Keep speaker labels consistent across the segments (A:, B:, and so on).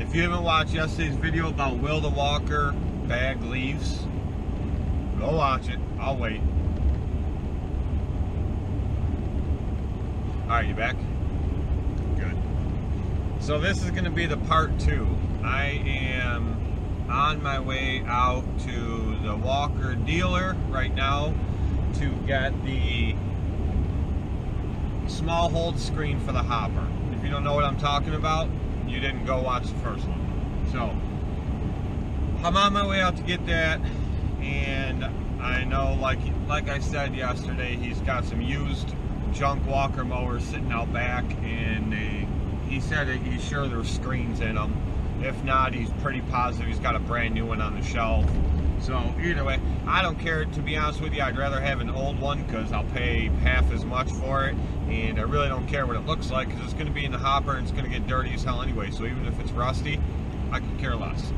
A: If you haven't watched yesterday's video about Will the Walker bag leaves, go watch it. I'll wait. Alright, you back? Good. So this is going to be the part 2. I am on my way out to the Walker dealer right now to get the small hold screen for the hopper. If you don't know what I'm talking about, you didn't go watch the first one. So I'm on my way out to get that, and I know, like I said yesterday, he's got some used junk Walker mowers sitting out back, and he said that he's sure there's screens in them. If not, he's pretty positive he's got a brand new one on the shelf. So either way, I don't care, to be honest with you. I'd rather have an old one because I'll pay half as much for it, and I really don't care what it looks like because it's going to be in the hopper and it's going to get dirty as hell anyway. So even if it's rusty, I could care less.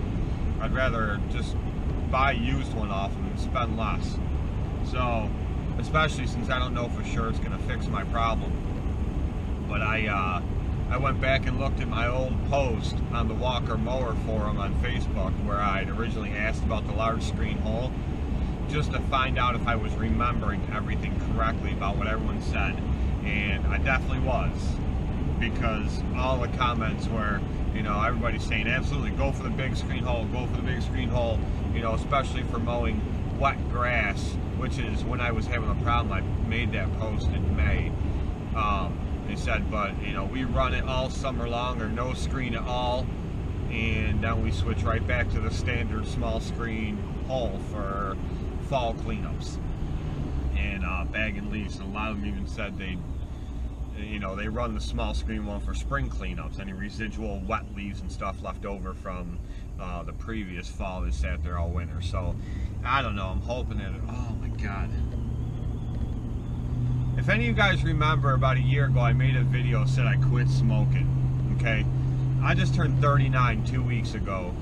A: I'd rather just buy a used one off them and spend less. So, especially since I don't know for sure it's going to fix my problem. But I went back and looked at my old post on the Walker Mower forum on Facebook where I'd originally asked about the large screen hole, just to find out if I was remembering everything correctly about what everyone said. And I definitely was, because all the comments were, you know, everybody's saying absolutely go for the big screen hole, go for the big screen hole, you know, especially for mowing wet grass, which is when I was having a problem. I made that post in May. They said, but you know, we run it all summer long or no screen at all, and then we switch right back to the standard small screen hole for fall cleanups and bagging leaves. And a lot of them even said they run the small screen one for spring cleanups, any residual wet leaves and stuff left over from the previous fall that sat there all winter. So I don't know, I'm hoping that oh my god. If any of you guys remember, about a year ago I made a video that said I quit smoking, okay? I just turned 39 2 weeks ago.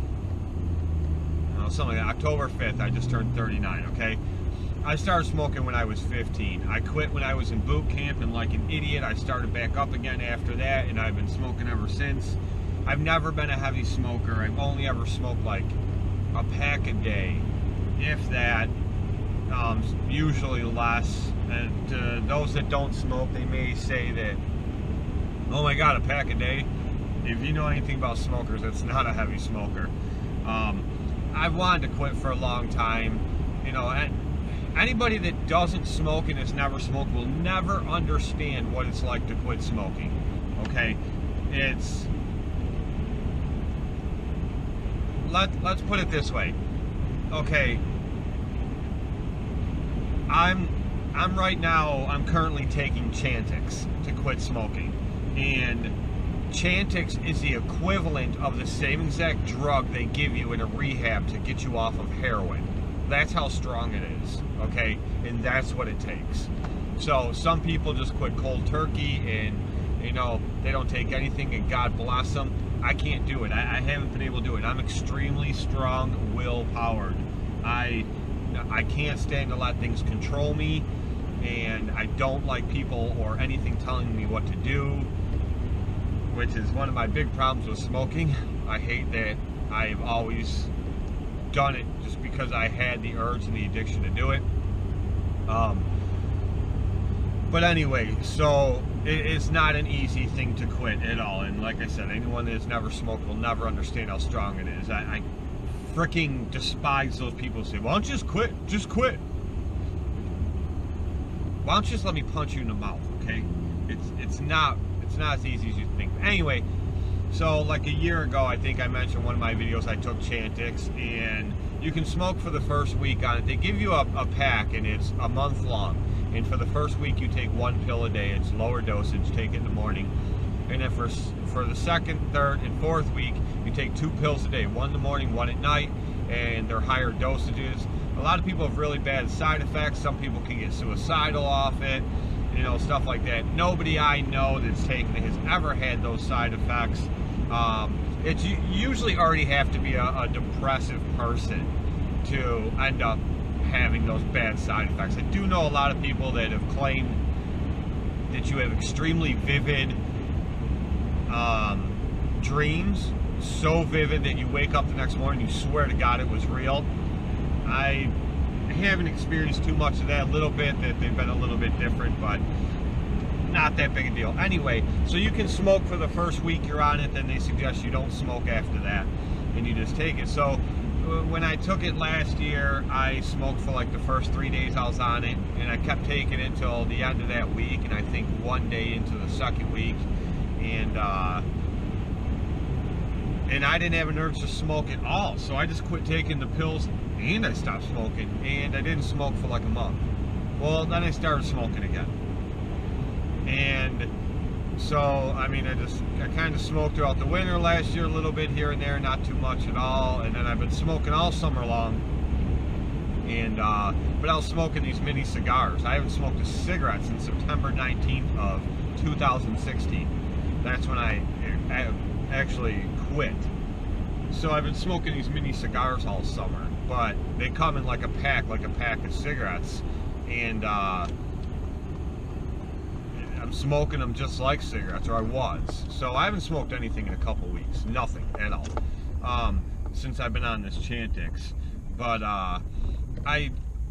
A: Something like that. October 5th, I just turned 39, okay? I started smoking when I was 15. I quit when I was in boot camp, and like an idiot, I started back up again after that, and I've been smoking ever since. I've never been a heavy smoker. I've only ever smoked like a pack a day, if that. Usually less. And to those that don't smoke, they may say that, oh my god, a pack a day. If you know anything about smokers, it's not a heavy smoker. I've wanted to quit for a long time. You know, anybody that doesn't smoke and has never smoked will never understand what it's like to quit smoking. Okay, it's, let's put it this way. Okay, I'm right now, I'm currently taking Chantix to quit smoking, and Chantix is the equivalent of the same exact drug they give you in a rehab to get you off of heroin. That's how strong it is, okay? And that's what it takes. So some people just quit cold turkey and, you know, they don't take anything, and God bless them. I can't do it. I haven't been able to do it. I'm extremely strong will-powered. I can't stand to let things control me, and I don't like people or anything telling me what to do, which is one of my big problems with smoking. I hate that I've always done it just because I had the urge and the addiction to do it. But anyway, so it's not an easy thing to quit at all, and like I said, anyone that has never smoked will never understand how strong it is. I freaking despise those people who say, why don't you just quit? Just quit. Why don't you just let me punch you in the mouth, okay? It's not as easy as you think. Anyway, so like a year ago, I think I mentioned in one of my videos, I took Chantix, and you can smoke for the first week on it. They give you a pack, and it's a month long. And for the first week, you take 1 pill a day. It's lower dosage, take it in the morning. And then for the second, third, and fourth week, you take 2 pills a day, 1 in the morning, 1 at night, and they're higher dosages. A lot of people have really bad side effects. Some people can get suicidal off it, you know, stuff like that. Nobody I know that's taken it has ever had those side effects. It's usually already have to be a depressive person to end up having those bad side effects. I do know a lot of people that have claimed that you have extremely vivid dreams so vivid that you wake up the next morning, you swear to God it was real. I haven't experienced too much of that. A little bit, that they've been a little bit different, but not that big a deal. Anyway, so you can smoke for the first week you're on it, then they suggest you don't smoke after that, and you just take it. So when I took it last year, I smoked for like the first 3 days I was on it, and I kept taking it until the end of that week, and I think one day into the second week, and I didn't have an urge to smoke at all, so I just quit taking the pills, and I stopped smoking, and I didn't smoke for like a month. Well, then I started smoking again. And so, I mean, I kind of smoked throughout the winter last year, a little bit here and there, not too much at all. And then I've been smoking all summer long. And, but I was smoking these mini cigars. I haven't smoked a cigarette since September 19th of 2016. That's when I actually quit. So I've been smoking these mini cigars all summer. But they come in like a pack of cigarettes. And, I'm smoking them just like cigarettes, or I was. So I haven't smoked anything in a couple weeks. Nothing at all. Since I've been on this Chantix. But I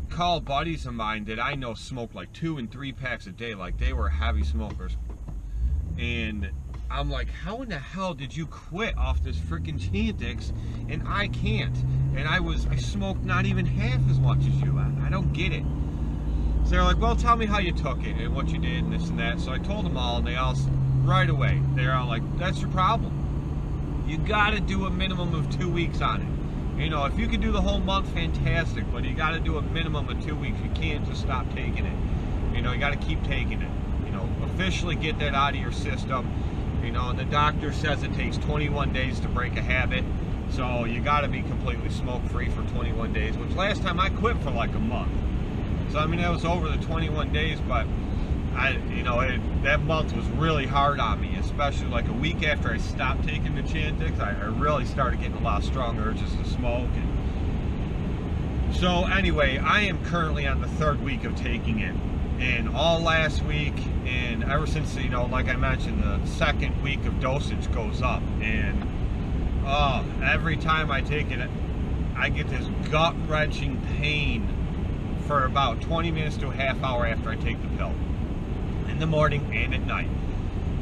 A: call buddies of mine that I know smoke like 2 and 3 packs a day. Like they were heavy smokers. And I'm like, how in the hell did you quit off this freaking Chantix and I can't? And I smoked not even half as much as you. I don't get it. So they're like, well, tell me how you took it and what you did and this and that. So I told them all, and they all, right away, they're all like, that's your problem. You got to do a minimum of 2 weeks on it. You know, if you can do the whole month, fantastic, but you got to do a minimum of 2 weeks. You can't just stop taking it. You know, you got to keep taking it. You know, officially get that out of your system. You know, and the doctor says it takes 21 days to break a habit. So you got to be completely smoke-free for 21 days, which last time I quit for like a month. So, I mean, that was over the 21 days, but that month was really hard on me, especially like a week after I stopped taking the Chantix. I really started getting a lot of strong urges to smoke. And so, anyway, I am currently on the 3rd week of taking it. And all last week, and ever since, you know, like I mentioned, the 2nd week of dosage goes up. And, every time I take it, I get this gut-wrenching pain for about 20 minutes to a half hour after I take the pill, in the morning and at night.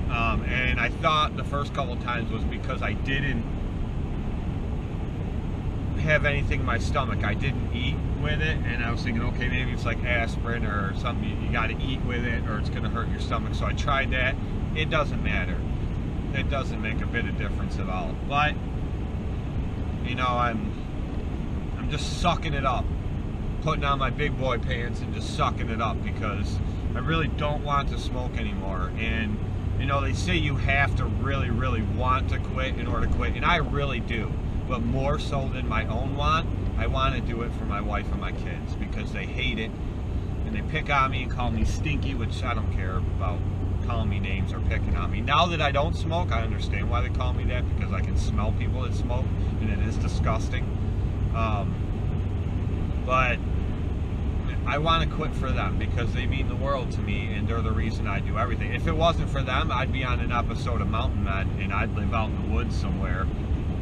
A: And I thought the first couple times was because I didn't have anything in my stomach. I didn't eat with it, and I was thinking, okay, maybe it's like aspirin or something. You got to eat with it, or it's going to hurt your stomach. So I tried that. It doesn't matter. It doesn't make a bit of difference at all. But you know, I'm just sucking it up. Putting on my big boy pants and just sucking it up, because I really don't want to smoke anymore. And you know, they say you have to really, really want to quit in order to quit, and I really do. But more so than my own want, I want to do it for my wife and my kids, because they hate it and they pick on me and call me stinky, which I don't care about calling me names or picking on me. Now that I don't smoke, I understand why they call me that, because I can smell people that smoke, and it is disgusting. But I want to quit for them, because they mean the world to me, and they're the reason I do everything. If it wasn't for them, I'd be on an episode of Mountain Men, and I'd live out in the woods somewhere,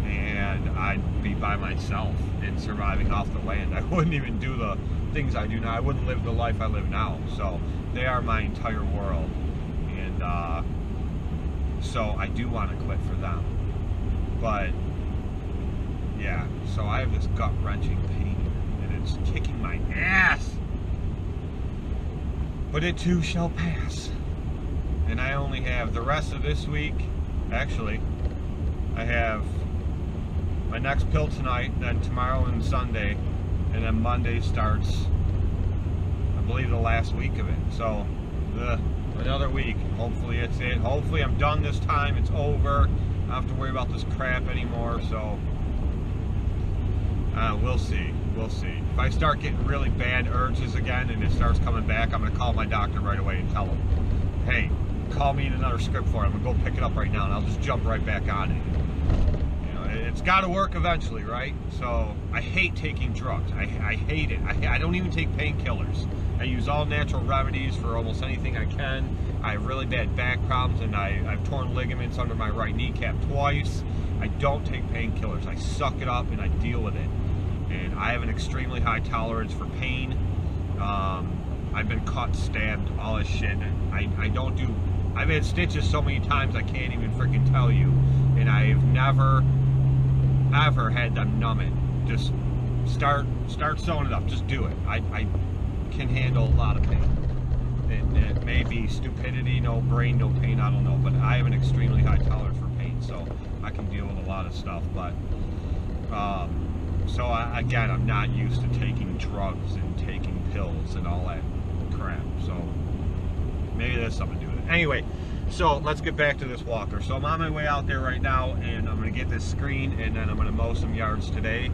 A: and I'd be by myself and surviving off the land. I wouldn't even do the things I do now. I wouldn't live the life I live now. So they are my entire world, and so I do want to quit for them. But yeah, so I have this gut-wrenching pain, and it's kicking my ass. But it too shall pass. And I only have the rest of this week. Actually, I have my next pill tonight, then tomorrow and Sunday, and then Monday starts, I believe, the last week of it. So, another week. Hopefully it's it. Hopefully I'm done this time. It's over. I don't have to worry about this crap anymore. So, we'll see. We'll see. If I start getting really bad urges again and it starts coming back, I'm going to call my doctor right away and tell him, hey, call me in another script for it. I'm going to go pick it up right now, and I'll just jump right back on it. You know, it's got to work eventually, right? So I hate taking drugs. I hate it. I don't even take painkillers. I use all natural remedies for almost anything I can. I have really bad back problems, and I've torn ligaments under my right kneecap twice. I don't take painkillers. I suck it up and I deal with it. And I have an extremely high tolerance for pain. I've been cut, stabbed, all this shit. I've had stitches so many times I can't even freaking tell you. And I've never, ever had them numb it. Just start sewing it up. Just do it. I can handle a lot of pain. It may be stupidity, no brain, no pain, I don't know. But I have an extremely high tolerance for pain, so I can deal with a lot of stuff. But, again, I'm not used to taking drugs and taking pills and all that crap. So maybe that's something to do with it. Anyway, so let's get back to this walker. So I'm on my way out there right now, and I'm going to get this screen, and then I'm going to mow some yards today.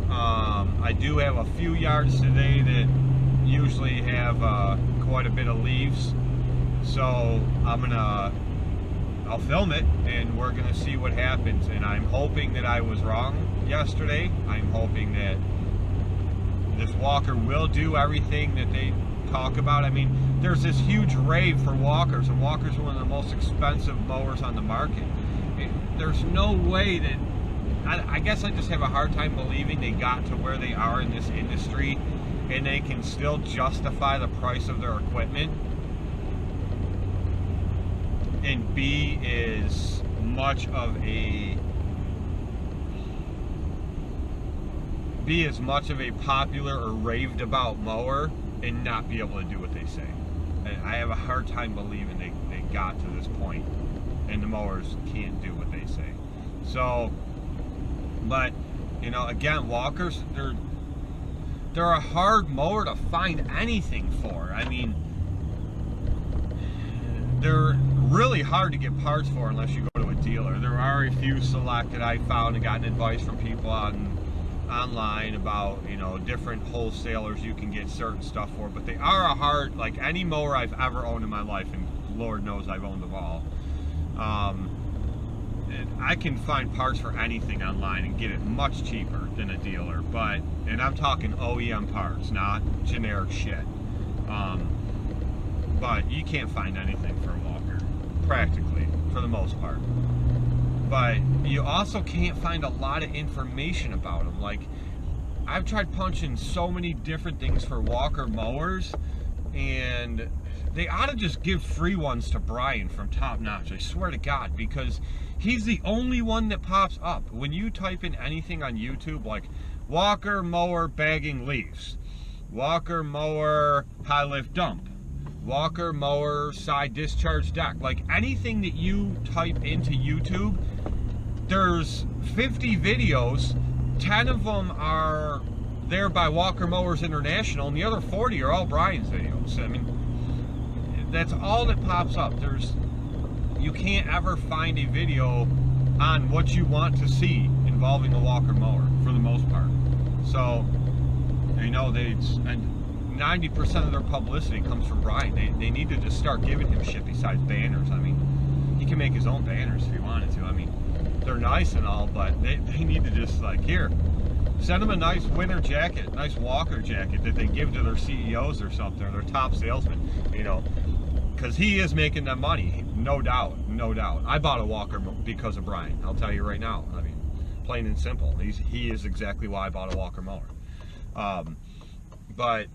A: I do have a few yards today that usually have quite a bit of leaves. So I'll film it, and we're going to see what happens. And I'm hoping that I was wrong yesterday. I'm hoping that this walker will do everything that they talk about. I mean, there's this huge rave for walkers, and walkers are one of the most expensive mowers on the market. There's no way that, I guess I just have a hard time believing they got to where they are in this industry and they can still justify the price of their equipment and be as much of a popular or raved about mower and not be able to do what they say. And I have a hard time believing they got to this point and the mowers can't do what they say. So, but, you know, again, walkers, they're a hard mower to find anything for. I mean, they're really hard to get parts for unless you go to a dealer. There are a few select that I found and gotten advice from people online about, you know, different wholesalers you can get certain stuff for, but they are a hard, like any mower I've ever owned in my life, and Lord knows I've owned them all. I can find parts for anything online and get it much cheaper than a dealer, and I'm talking OEM parts, not generic shit. But you can't find anything for a walker, practically, for the most part. But you also can't find a lot of information about them. Like, I've tried punching so many different things for walker mowers, and they ought to just give free ones to Brian from Top Notch, I swear to God, because he's the only one that pops up. When you type in anything on YouTube, like walker mower bagging leaves, walker mower high lift dump, walker mower side discharge deck, like anything that you type into YouTube, there's 50 videos, 10 of them are there by Walker Mowers International, and the other 40 are all Brian's videos. I mean, that's all that pops up. You can't ever find a video on what you want to see involving a walker mower for the most part. So, you know, and 90% of their publicity comes from Brian. They need to just start giving him shit besides banners. I mean, he can make his own banners if he wanted to. I mean, they're nice and all, but they need to just, like, here, send them a nice winter jacket, nice walker jacket that they give to their CEOs or something, or their top salesman, you know, because he is making them money, no doubt, no doubt. I bought a walker because of Brian, I'll tell you right now. I mean, plain and simple. He is exactly why I bought a walker mower. But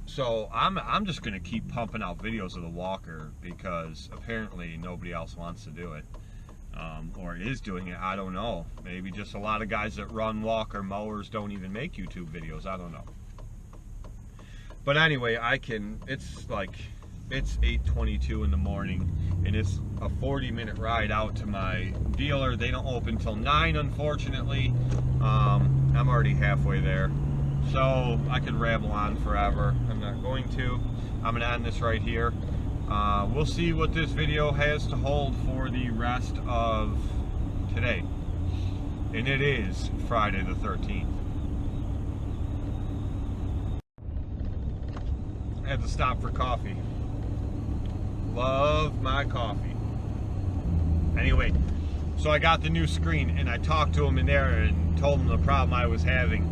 A: so I'm just gonna keep pumping out videos of the walker because apparently nobody else wants to do it. Or is doing it, I don't know. Maybe just a lot of guys that run walker mowers don't even make YouTube videos, I don't know. But anyway, it's 8:22 in the morning, and it's a 40-minute ride out to my dealer. They don't open till 9, unfortunately. I'm already halfway there. So I could ramble on forever. I'm not going to. I'm gonna end this right here. We'll see what this video has to hold for the rest of today. And it is Friday the 13th. I had to stop for coffee. Love my coffee. Anyway, so I got the new screen and I talked to him in there and told him the problem I was having.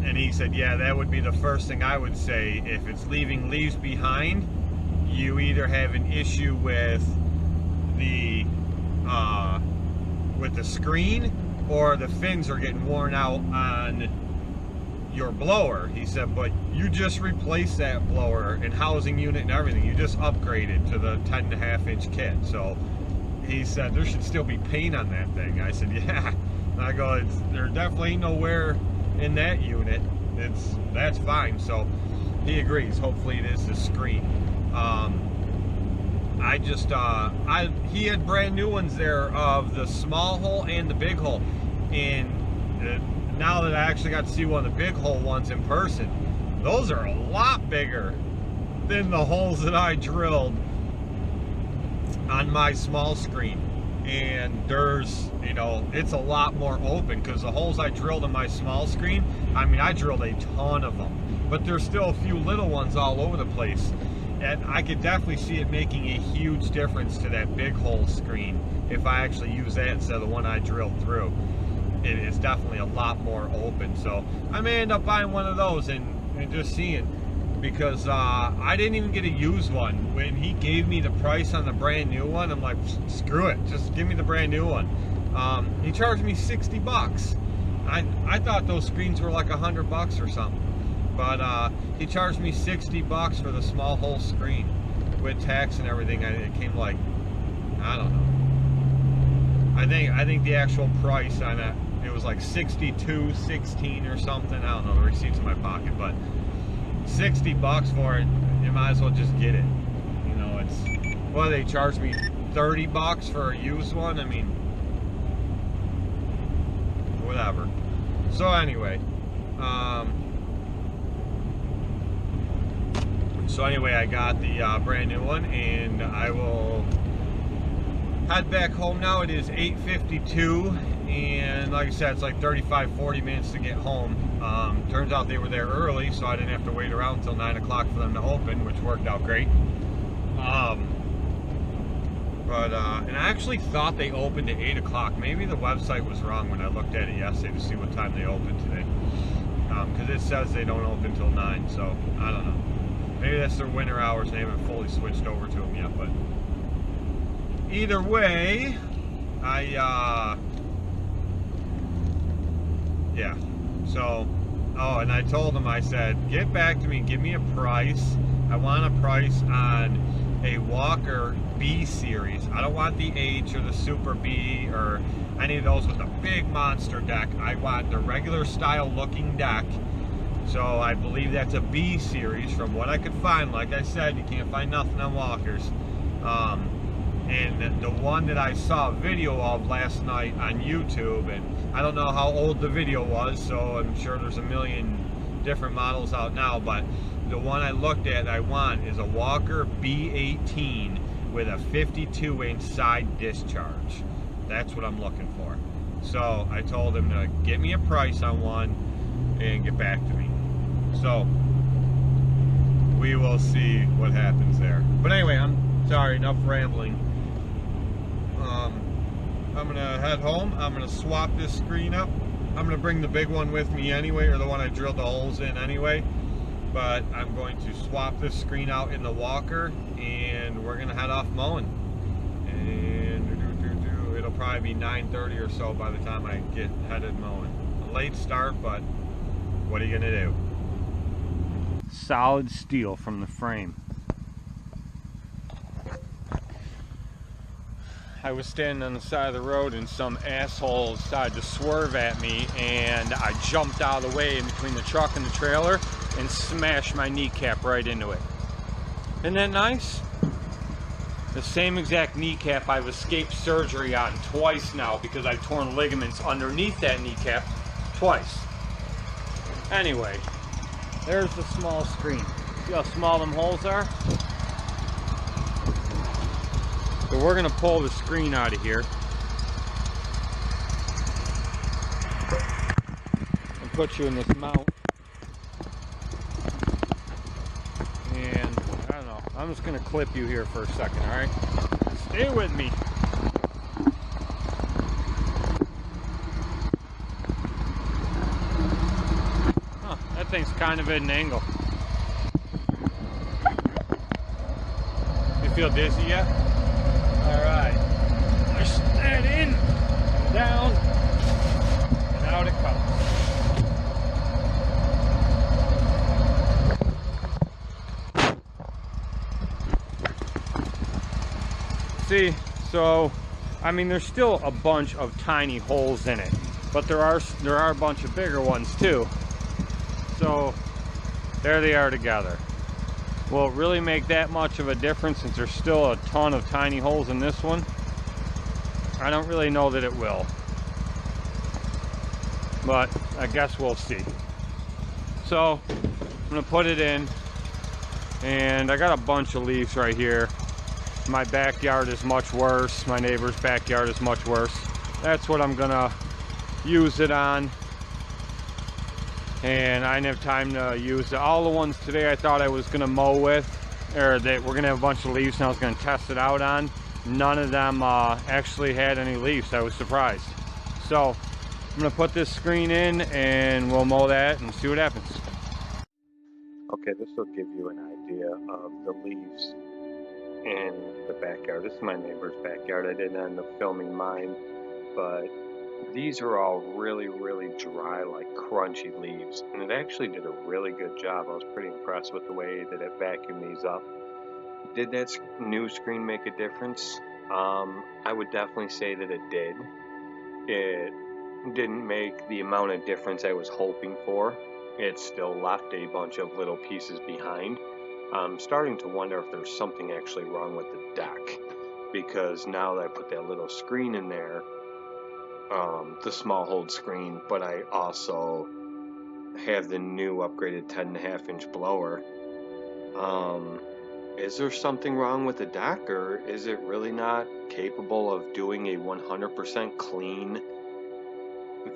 A: And he said, yeah, that would be the first thing I would say. If it's leaving leaves behind, you either have an issue with the screen, or the fins are getting worn out on your blower. He said, but you just replaced that blower and housing unit and everything. You just upgraded to the 10.5-inch kit. So he said there should still be paint on that thing. I said, yeah. And I go, there definitely ain't no wear in that unit. That's fine. So he agrees. Hopefully it is the screen. He had brand new ones there of the small hole and the big hole. And now that I actually got to see one of the big hole ones in person, those are a lot bigger than the holes that I drilled on my small screen. And there's, you know, it's a lot more open, because the holes I drilled on my small screen, I mean, I drilled a ton of them, but there's still a few little ones all over the place. And I could definitely see it making a huge difference to that big hole screen if I actually use that instead of the one I drilled through. It is definitely a lot more open. So I may end up buying one of those and just seeing, because I didn't even get a used one. When he gave me the price on the brand new one, I'm like, screw it, just give me the brand new one. He charged me 60 bucks. I thought those screens were like $100 or something. But he charged me 60 bucks for the small hole screen with tax and everything. It came like, I don't know. I think the actual price on it was like $62.16 or something. I don't know. The receipt's in my pocket, but 60 bucks for it. You might as well just get it. You know, it's, well, they charged me 30 bucks for a used one. I mean, whatever. So anyway, I got the brand new one, and I will head back home now. It is 8:52, and like I said, it's like 35-40 minutes to get home. Turns out they were there early, so I didn't have to wait around until 9 o'clock for them to open, which worked out great. And I actually thought they opened at 8 o'clock. Maybe the website was wrong when I looked at it yesterday to see what time they opened today. Because it says they don't open until 9, so I don't know. Maybe that's their winter hours. They haven't fully switched over to them yet, but either way, yeah. So, oh, and I told them, I said, get back to me, give me a price. I want a price on a Walker B series. I don't want the H or the Super B or any of those with a big monster deck. I want the regular style looking deck. So I believe that's a B series from what I could find. Like I said, you can't find nothing on Walkers. And the one that I saw a video of last night on YouTube, and I don't know how old the video was, so I'm sure there's a million different models out now, but the one I looked at I want is a Walker B18 with a 52-inch side discharge. That's what I'm looking for. So I told him to get me a price on one and get back to me. So we will see what happens there. But anyway, I'm sorry, enough rambling. I'm gonna head home. I'm gonna swap this screen up. I'm gonna bring the big one with me anyway, or the one I drilled the holes in anyway. But I'm going to swap this screen out in the Walker, and we're gonna head off mowing. And it'll probably be 9:30 or so by the time I get headed mowing. A late start, but what are you gonna do? Solid steel from the frame. I was standing on the side of the road and some asshole decided to swerve at me, and I jumped out of the way in between the truck and the trailer and smashed my kneecap right into it. Isn't that nice? The same exact kneecap I've escaped surgery on twice now because I've torn ligaments underneath that kneecap twice. Anyway, there's the small screen. See how small them holes are? So we're gonna pull the screen out of here and put you in this mount. And I don't know, I'm just gonna clip you here for a second, all right? Stay with me. Huh. kind of at an angle. You feel dizzy yet? Alright. Push that in, down, and out it comes. See, so I mean, there's still a bunch of tiny holes in it, but there are a bunch of bigger ones too. So there they are together. Will it really make that much of a difference since there's still a ton of tiny holes in this one? I don't really know that it will, but I guess we'll see. So I'm gonna put it in, and I got a bunch of leaves right here. My backyard is much worse. My neighbor's backyard is much worse. That's what I'm gonna use it on. And I didn't have time to use all the ones today I thought I was gonna mow with, or that we're gonna have a bunch of leaves and I was gonna test it out on. None of them actually had any leaves. I was surprised. So I'm gonna put this screen in and we'll mow that and see what happens. Okay, this will give you an idea of the leaves in the backyard. This is my neighbor's backyard. I didn't end up filming mine, but these are all really, really dry, like crunchy leaves, and it actually did a really good job. I was pretty impressed with the way that it vacuumed these up. Did that new screen make a difference? I would definitely say that it did. It didn't make the amount of difference I was hoping for. It still left a bunch of little pieces behind. I'm starting to wonder if there's something actually wrong with the deck, because now that I put that little screen in there, the small hold screen, but I also have the new upgraded 10.5 inch blower. Is there something wrong with the deck, or is it really not capable of doing a 100% clean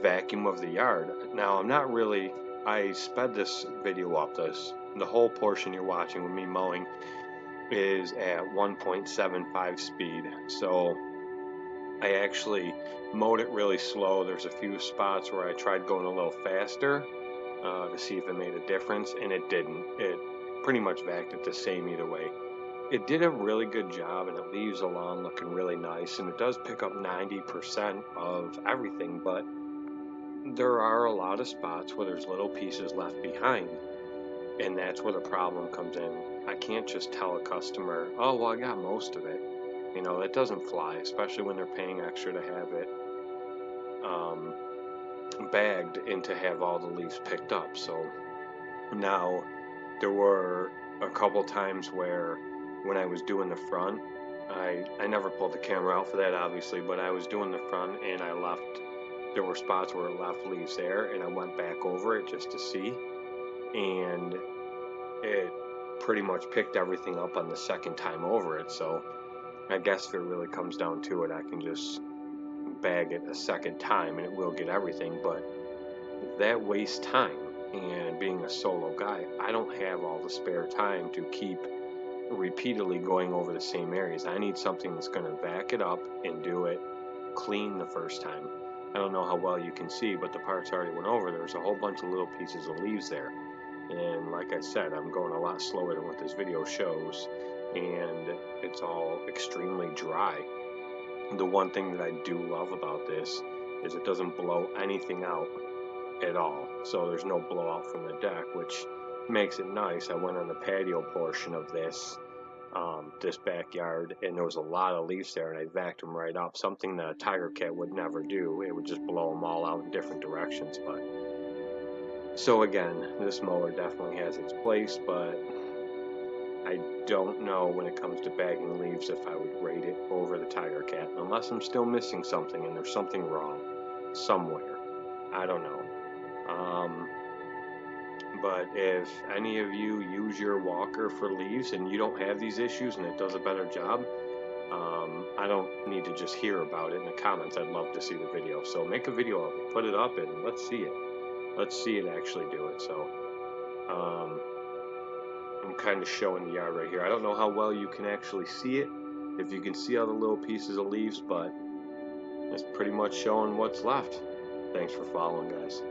A: vacuum of the yard? Now, I sped this video up. The whole portion you're watching with me mowing is at 1.75 speed, so I actually mowed it really slow. There's a few spots where I tried going a little faster to see if it made a difference, and it didn't. It pretty much vacuumed it the same either way. It did a really good job, and it leaves the lawn looking really nice, and it does pick up 90% of everything, but there are a lot of spots where there's little pieces left behind, and that's where the problem comes in. I can't just tell a customer, oh, well, I got most of it. You know, that doesn't fly, especially when they're paying extra to have it bagged and to have all the leaves picked up. So now there were a couple times where when I was doing the front, I never pulled the camera out for that, obviously, but I was doing the front and there were spots where it left leaves there, and I went back over it just to see, and it pretty much picked everything up on the second time over it. So I guess if it really comes down to it, I can just bag it a second time and it will get everything, but that wastes time. And being a solo guy, I don't have all the spare time to keep repeatedly going over the same areas. I need something that's going to back it up and do it clean the first time. I don't know how well you can see, but the parts I already went over, there's a whole bunch of little pieces of leaves there. And like I said, I'm going a lot slower than what this video shows, and it's all extremely dry. The one thing that I do love about this is it doesn't blow anything out at all. So there's no blowout from the deck, which makes it nice. I went on the patio portion of this backyard, and there was a lot of leaves there, and I vacuumed them right up, something that a Tiger Cat would never do. It would just blow them all out in different directions. But so again, this mower definitely has its place, but I don't know when it comes to bagging leaves if I would rate it over the Tiger Cat, unless I'm still missing something and there's something wrong somewhere. I don't know. But if any of you use your walker for leaves and you don't have these issues and it does a better job, I don't need to just hear about it in the comments. I'd love to see the video. So make a video of it, put it up, and let's see it. Let's see it actually do it. So I'm kind of showing the yard right here. I don't know how well you can actually see it, if you can see all the little pieces of leaves, but it's pretty much showing what's left. Thanks for following, guys.